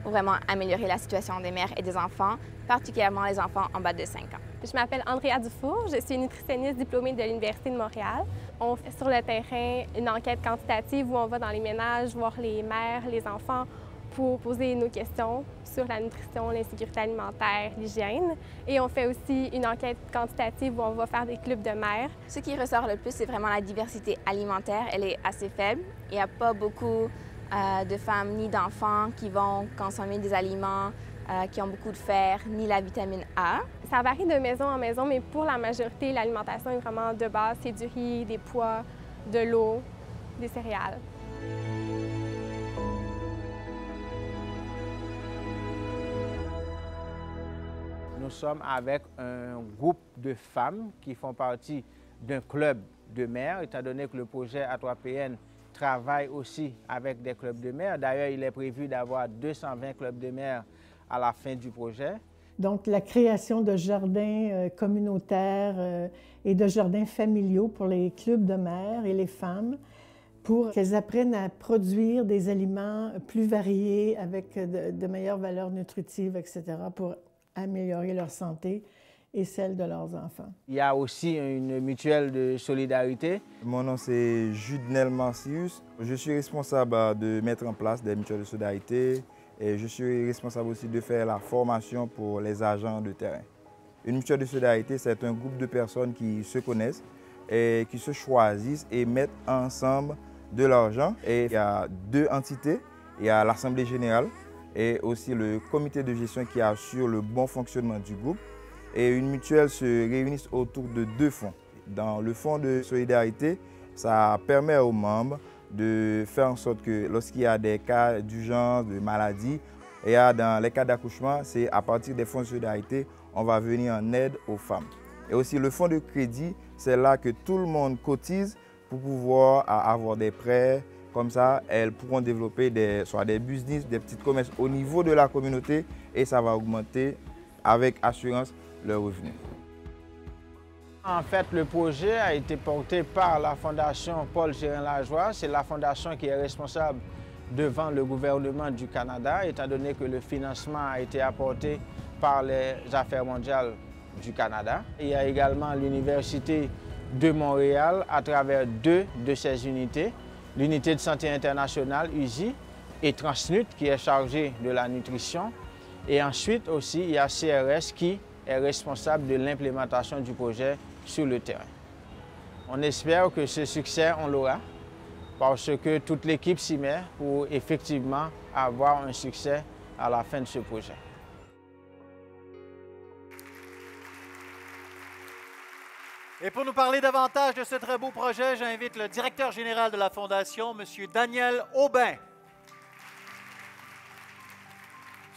pour vraiment améliorer la situation des mères et des enfants, particulièrement les enfants en bas de 5 ans. Je m'appelle Andrea Dufour, je suis nutritionniste diplômée de l'Université de Montréal. On fait sur le terrain une enquête quantitative où on va dans les ménages, voir les mères, les enfants, pour poser nos questions sur la nutrition, l'insécurité alimentaire, l'hygiène. Et on fait aussi une enquête quantitative où on va faire des clubs de mères. Ce qui ressort le plus, c'est vraiment la diversité alimentaire. Elle est assez faible. Il n'y a pas beaucoup de femmes ni d'enfants qui vont consommer des aliments qui ont beaucoup de fer, ni la vitamine A. Ça varie de maison en maison, mais pour la majorité, l'alimentation est vraiment de base. C'est du riz, des pois, de l'eau, des céréales. Nous sommes avec un groupe de femmes qui font partie d'un club de mères, étant donné que le projet A3PN travaille aussi avec des clubs de mères. D'ailleurs, il est prévu d'avoir 220 clubs de mères à la fin du projet. Donc, la création de jardins communautaires et de jardins familiaux pour les clubs de mères et les femmes, pour qu'elles apprennent à produire des aliments plus variés avec de meilleures valeurs nutritives, etc., pour améliorer leur santé et celle de leurs enfants. Il y a aussi une mutuelle de solidarité. Mon nom c'est Judnel Marcius. Je suis responsable de mettre en place des mutuelles de solidarité et je suis responsable aussi de faire la formation pour les agents de terrain. Une mutuelle de solidarité, c'est un groupe de personnes qui se connaissent et qui se choisissent et mettent ensemble de l'argent. Et il y a deux entités, il y a l'Assemblée générale et aussi le comité de gestion qui assure le bon fonctionnement du groupe. Et une mutuelle se réunit autour de deux fonds. Dans le fonds de solidarité, ça permet aux membres de faire en sorte que lorsqu'il y a des cas d'urgence, de maladie, et dans les cas d'accouchement, c'est à partir des fonds de solidarité, on va venir en aide aux femmes. Et aussi le fonds de crédit, c'est là que tout le monde cotise pour pouvoir avoir des prêts. Comme ça, elles pourront développer soit des business, des petits commerces au niveau de la communauté et ça va augmenter avec assurance leurs revenus. En fait, le projet a été porté par la Fondation Paul Gérin-Lajoie. C'est la fondation qui est responsable devant le gouvernement du Canada, étant donné que le financement a été apporté par les Affaires mondiales du Canada. Il y a également l'Université de Montréal à travers 2 de ses unités, l'unité de santé internationale, USI, et Transnut qui est chargée de la nutrition. Et ensuite aussi, il y a CRS qui est responsable de l'implémentation du projet sur le terrain. On espère que ce succès, on l'aura, parce que toute l'équipe s'y met pour effectivement avoir un succès à la fin de ce projet. Et pour nous parler davantage de ce très beau projet, j'invite le directeur général de la Fondation, M. Daniel Aubin.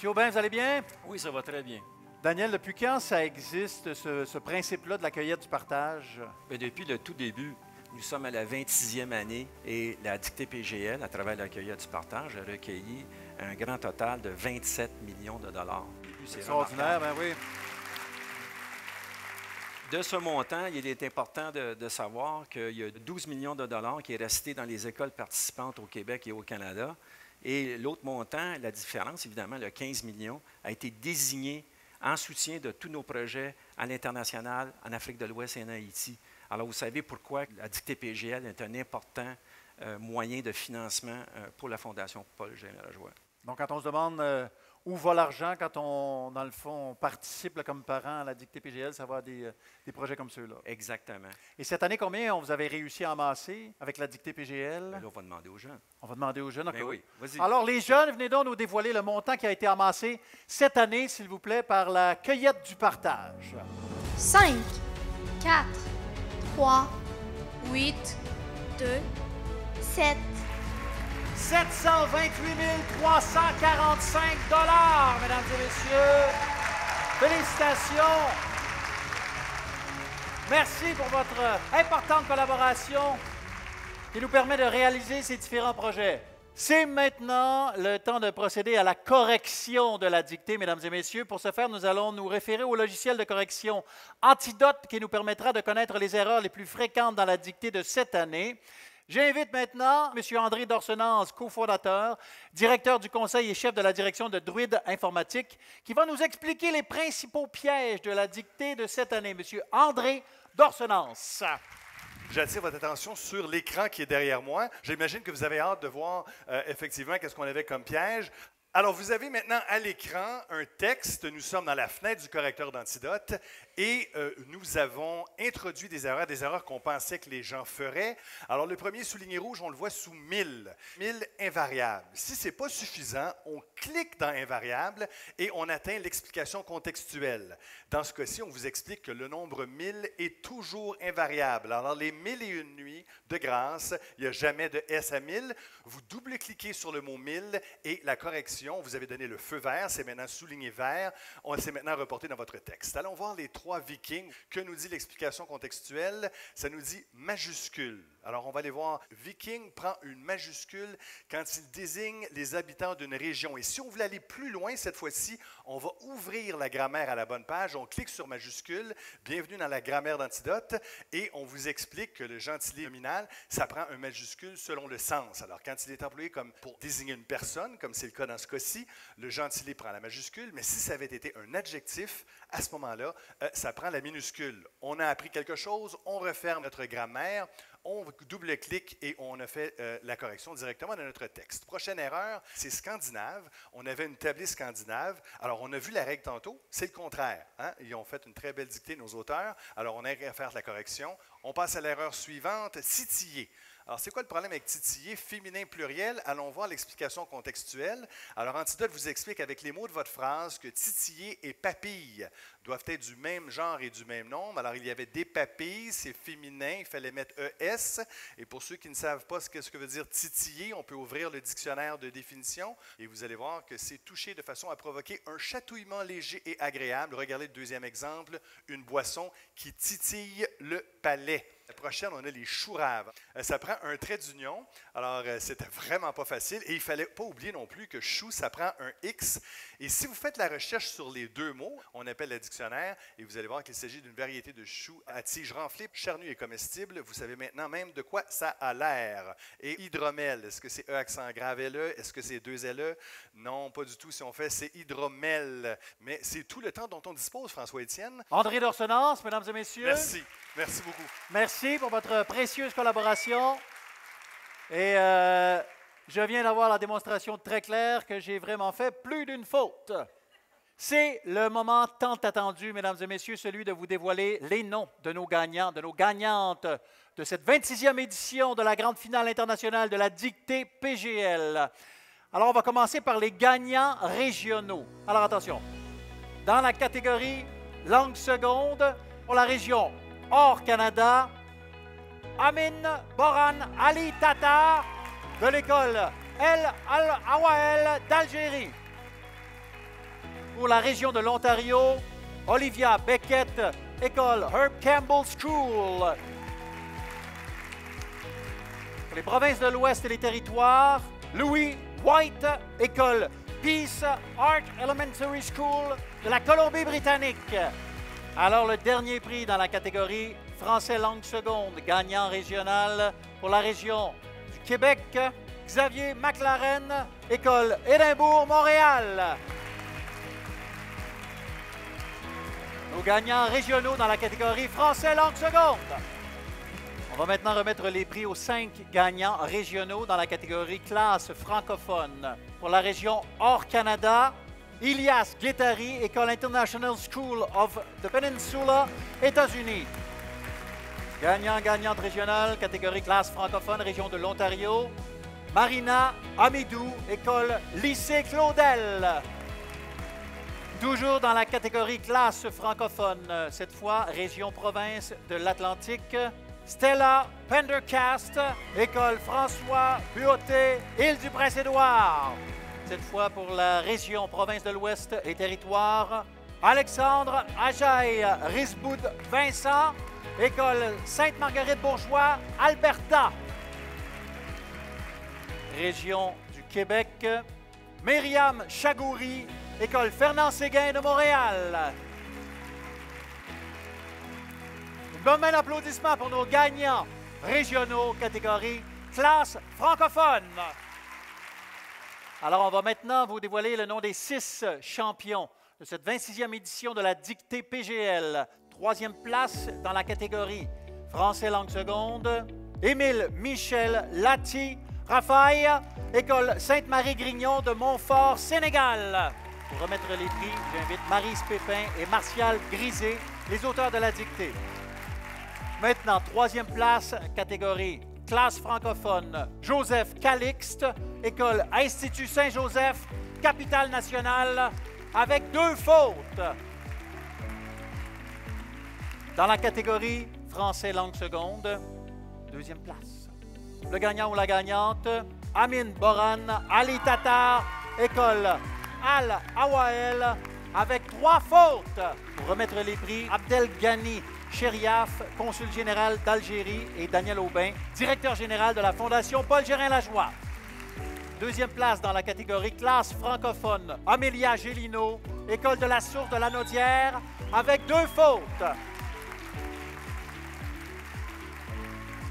M. Aubin, vous allez bien? Oui, ça va très bien. Daniel, depuis quand ça existe, ce principe-là de la cueillette du partage? Bien, depuis le tout début, nous sommes à la 26e année et la dictée PGL, à travers la cueillette du partage, a recueilli un grand total de 27 millions de dollars. C'est extraordinaire, ben oui. De ce montant, il est important de savoir qu'il y a 12 millions de dollars qui est resté dans les écoles participantes au Québec et au Canada. Et l'autre montant, la différence, évidemment, le 15 millions, a été désigné en soutien de tous nos projets à l'international, en Afrique de l'Ouest et en Haïti. Alors, vous savez pourquoi la dictée PGL est un important moyen de financement pour la Fondation Paul Gérin-Lajoie. Donc, quand on se demande où va l'argent, quand on, dans le fond, on participe là, comme parent à la dictée PGL, ça va à des projets comme ceux-là. Exactement. Et cette année, combien vous avez réussi à amasser avec la dictée PGL? Là, on va demander aux jeunes. On va demander aux jeunes. Ben oui, vas-y. Alors, les jeunes, venez donc nous dévoiler le montant qui a été amassé cette année, s'il vous plaît, par la cueillette du partage. 5, 4, 3, 8, 2, 7. 728 345 $, mesdames et messieurs. Félicitations. Merci pour votre importante collaboration qui nous permet de réaliser ces différents projets. C'est maintenant le temps de procéder à la correction de la dictée, mesdames et messieurs. Pour ce faire, nous allons nous référer au logiciel de correction Antidote qui nous permettra de connaître les erreurs les plus fréquentes dans la dictée de cette année. J'invite maintenant M. André Dorsenance, cofondateur, directeur du conseil et chef de la direction de Druide Informatique, qui va nous expliquer les principaux pièges de la dictée de cette année. M. André Dorsenance. J'attire votre attention sur l'écran qui est derrière moi. J'imagine que vous avez hâte de voir effectivement qu'est-ce qu'on avait comme piège. Alors, vous avez maintenant à l'écran un texte. Nous sommes dans la fenêtre du correcteur d'Antidote et nous avons introduit des erreurs qu'on pensait que les gens feraient. Alors, le premier souligné rouge, on le voit sous 1000. 1000 invariables. Si ce n'est pas suffisant, on clique dans invariable et on atteint l'explication contextuelle. Dans ce cas-ci, on vous explique que le nombre 1000 est toujours invariable. Alors, les 1001 nuits de grâce, il n'y a jamais de S à 1000. Vous double-cliquez sur le mot 1000 et la correction, vous avez donné le feu vert, c'est maintenant souligné vert, c'est maintenant reporté dans votre texte. Allons voir les 3 vikings. Que nous dit l'explication contextuelle? Ça nous dit majuscule. Alors, on va aller voir. Viking prend une majuscule quand il désigne les habitants d'une région. Et si on voulait aller plus loin, cette fois-ci, on va ouvrir la grammaire à la bonne page. On clique sur majuscule. Bienvenue dans la grammaire d'Antidote. Et on vous explique que le gentilé nominal, ça prend un majuscule selon le sens. Alors, quand il est employé comme pour désigner une personne, comme c'est le cas dans ce cas-ci, le gentilé prend la majuscule. Mais si ça avait été un adjectif, à ce moment-là, ça prend la minuscule. On a appris quelque chose, on referme notre grammaire, on double-clique et on a fait la correction directement dans notre texte. Prochaine erreur, c'est scandinave. On avait une tablée scandinave. Alors, on a vu la règle tantôt, c'est le contraire. Hein? Ils ont fait une très belle dictée, nos auteurs. Alors, on a à faire la correction. On passe à l'erreur suivante, titiller. Alors, c'est quoi le problème avec titiller? Féminin pluriel, allons voir l'explication contextuelle. Alors, Antidote vous explique avec les mots de votre phrase que titiller et papille doivent être du même genre et du même nombre. Alors, il y avait des papilles, c'est féminin, il fallait mettre ES. Et pour ceux qui ne savent pas ce que veut dire titiller, on peut ouvrir le dictionnaire de définition et vous allez voir que c'est toucher de façon à provoquer un chatouillement léger et agréable. Regardez le deuxième exemple, une boisson qui titille le palais. La prochaine, on a les choux raves. Ça prend un trait d'union. Alors, c'était vraiment pas facile. Et il ne fallait pas oublier non plus que chou, ça prend un X. Et si vous faites la recherche sur les deux mots, on appelle le dictionnaire et vous allez voir qu'il s'agit d'une variété de choux à tige renflée, charnu et comestible. Vous savez maintenant même de quoi ça a l'air. Et hydromel, est-ce que c'est E accent grave LE? Est-ce que c'est 2 LE? Non, pas du tout. Si on fait, c'est hydromel. Mais c'est tout le temps dont on dispose, François-Étienne. André Dorsenance, mesdames et messieurs. Merci. Merci beaucoup. Merci pour votre précieuse collaboration. Et je viens d'avoir la démonstration très claire que j'ai vraiment fait plus d'une faute. C'est le moment tant attendu, mesdames et messieurs, celui de vous dévoiler les noms de nos gagnants, de nos gagnantes de cette 26e édition de la grande finale internationale de la dictée PGL. Alors, on va commencer par les gagnants régionaux. Alors, attention. Dans la catégorie langue seconde, pour la région hors Canada, Amin Boran Ali Tata de l'école El Al-Awael d'Algérie. Pour la région de l'Ontario, Olivia Beckett, école Herb Campbell School. Pour les provinces de l'Ouest et les territoires, Louis White, école Peace Art Elementary School de la Colombie-Britannique. Alors, le dernier prix dans la catégorie français langue seconde, gagnant régional pour la région du Québec, Xavier McLaren, école Édimbourg-Montréal. Nos gagnants régionaux dans la catégorie français langue seconde. On va maintenant remettre les prix aux 5 gagnants régionaux dans la catégorie classe francophone. Pour la région hors Canada, Ilias Guettari, École International School of the Peninsula, États-Unis. Gagnante régionale, catégorie classe francophone, région de l'Ontario. Marina Amidou, École Lycée Claudel. Toujours dans la catégorie classe francophone, cette fois région province de l'Atlantique. Stella Pendercast, École François Buoté, Île-du-Prince-Édouard. Cette fois pour la région province de l'Ouest et territoire. Alexandre Ajaï Risboud Vincent, École Sainte-Marguerite-Bourgeois, Alberta. Région du Québec. Myriam Chagouri, École Fernand-Séguin de Montréal. Une bonne main d'applaudissements pour nos gagnants régionaux, catégorie classe francophone. Alors, on va maintenant vous dévoiler le nom des 6 champions de cette 26e édition de la dictée PGL. 3e place dans la catégorie français langue seconde, Émile Michel Lati Raphaël, École Sainte-Marie-Grignon de Montfort, Sénégal. Pour remettre les prix, j'invite Maryse Pépin et Martial Grisé, les auteurs de la dictée. Maintenant, 3e place, catégorie classe francophone, Joseph Calixte, École Institut Saint-Joseph, capitale nationale, avec 2 fautes. Dans la catégorie français langue seconde, 2e place. Le gagnant ou la gagnante, Amin Boran Ali Tatar, École Al-Awael, avec 3 fautes. Pour remettre les prix, Abdel Ghani Chériaf, consul général d'Algérie, et Daniel Aubin, directeur général de la Fondation Paul Gérin-Lajoie. 2e place dans la catégorie classe francophone, Amélia Gélino, École de la Sourde de la Naudière, avec 2 fautes.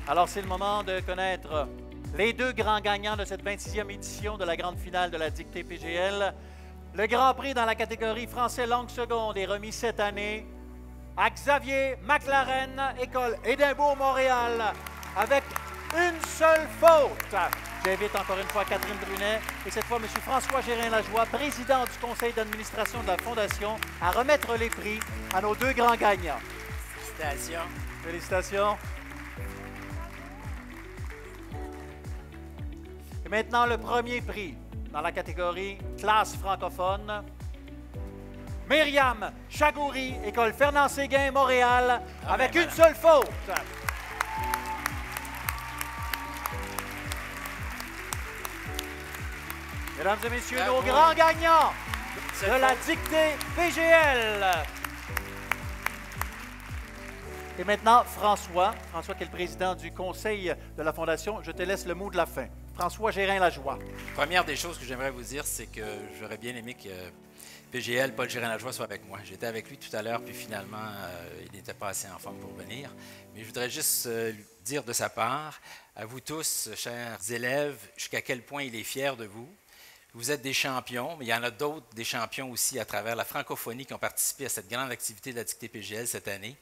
Alors, c'est le moment de connaître les 2 grands gagnants de cette 26e édition de la grande finale de la dictée PGL. Le Grand Prix dans la catégorie français langue seconde est remis cette année à Xavier McLaren, École Édimbourg-Montréal, avec une seule faute. J'invite encore une fois Catherine Brunet et cette fois M. François Gérin-Lajoie, président du conseil d'administration de la Fondation, à remettre les prix à nos 2 grands gagnants. Félicitations. Félicitations. Et maintenant, le premier prix dans la catégorie classe francophone. Myriam Chagouri, École Fernand-Séguin, Montréal, avec une seule faute. Mesdames et messieurs, nos grands gagnants de la dictée PGL. Et maintenant, François qui est le président du conseil de la Fondation, je te laisse le mot de la fin. François Gérin-Lajoie. Première des choses que j'aimerais vous dire, c'est que j'aurais bien aimé que PGL, Paul Gérin-Lajoie, soit avec moi. J'étais avec lui tout à l'heure, puis finalement, il n'était pas assez en forme pour venir. Mais je voudrais juste dire de sa part, à vous tous, chers élèves, jusqu'à quel point il est fier de vous. Vous êtes des champions, mais il y en a d'autres, des champions aussi à travers la francophonie qui ont participé à cette grande activité de la dictée PGL cette année.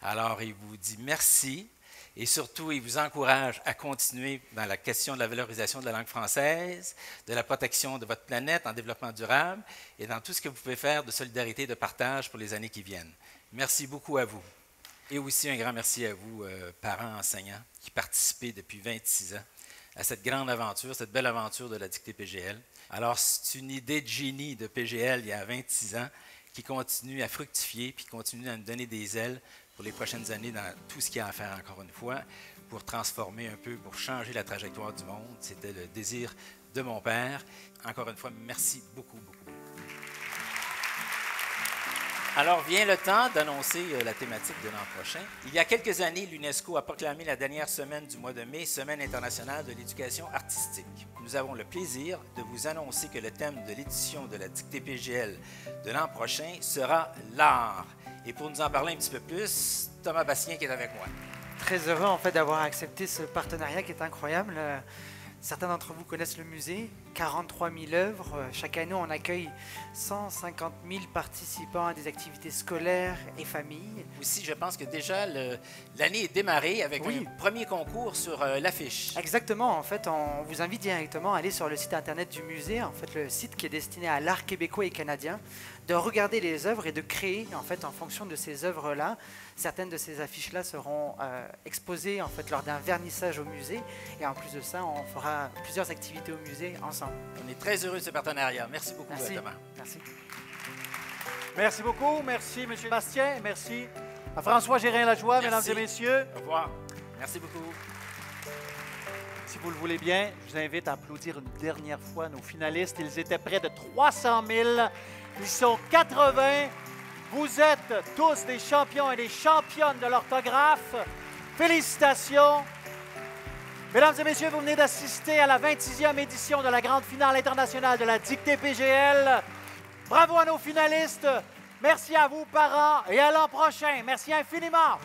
Alors, il vous dit merci et surtout, il vous encourage à continuer dans la question de la valorisation de la langue française, de la protection de votre planète en développement durable et dans tout ce que vous pouvez faire de solidarité et de partage pour les années qui viennent. Merci beaucoup à vous. Et aussi un grand merci à vous, parents, enseignants, qui participez depuis 26 ans à cette grande aventure, cette belle aventure de la dictée PGL. Alors, c'est une idée de génie de PGL il y a 26 ans qui continue à fructifier puis continue à nous donner des ailes pour les prochaines années dans tout ce qu'il y a à faire encore une fois pour transformer un peu, pour changer la trajectoire du monde. C'était le désir de mon père. Encore une fois, merci beaucoup, beaucoup. Alors vient le temps d'annoncer la thématique de l'an prochain. Il y a quelques années, l'UNESCO a proclamé la dernière semaine du mois de mai, Semaine internationale de l'éducation artistique. Nous avons le plaisir de vous annoncer que le thème de l'édition de la dictée PGL de l'an prochain sera l'art. Et pour nous en parler un petit peu plus, Thomas Bastien qui est avec moi. Très heureux en fait d'avoir accepté ce partenariat qui est incroyable. Certains d'entre vous connaissent le musée, 43 000 œuvres. Chaque année, on accueille 150 000 participants à des activités scolaires et familles. Aussi, je pense que déjà, l'année est démarrée avec un premier concours sur l'affiche. Exactement. En fait, on vous invite directement à aller sur le site Internet du musée, en fait, le site qui est destiné à l'art québécois et canadien, de regarder les œuvres et de créer, en fait, en fonction de ces œuvres-là. Certaines de ces affiches-là seront exposées en fait, lors d'un vernissage au musée. Et en plus de ça, on fera plusieurs activités au musée ensemble. On est très heureux de ce partenariat. Merci beaucoup, Thomas. Merci. Merci beaucoup. Merci, M. Bastien. Merci à François Gérin-Lajoie, mesdames et messieurs. Au revoir. Merci beaucoup. Si vous le voulez bien, je vous invite à applaudir une dernière fois nos finalistes. Ils étaient près de 300 000. Ils sont 80. Vous êtes tous des champions et des championnes de l'orthographe. Félicitations. Mesdames et messieurs, vous venez d'assister à la 26e édition de la grande finale internationale de la dictée PGL. Bravo à nos finalistes. Merci à vous, parents, et à l'an prochain. Merci infiniment.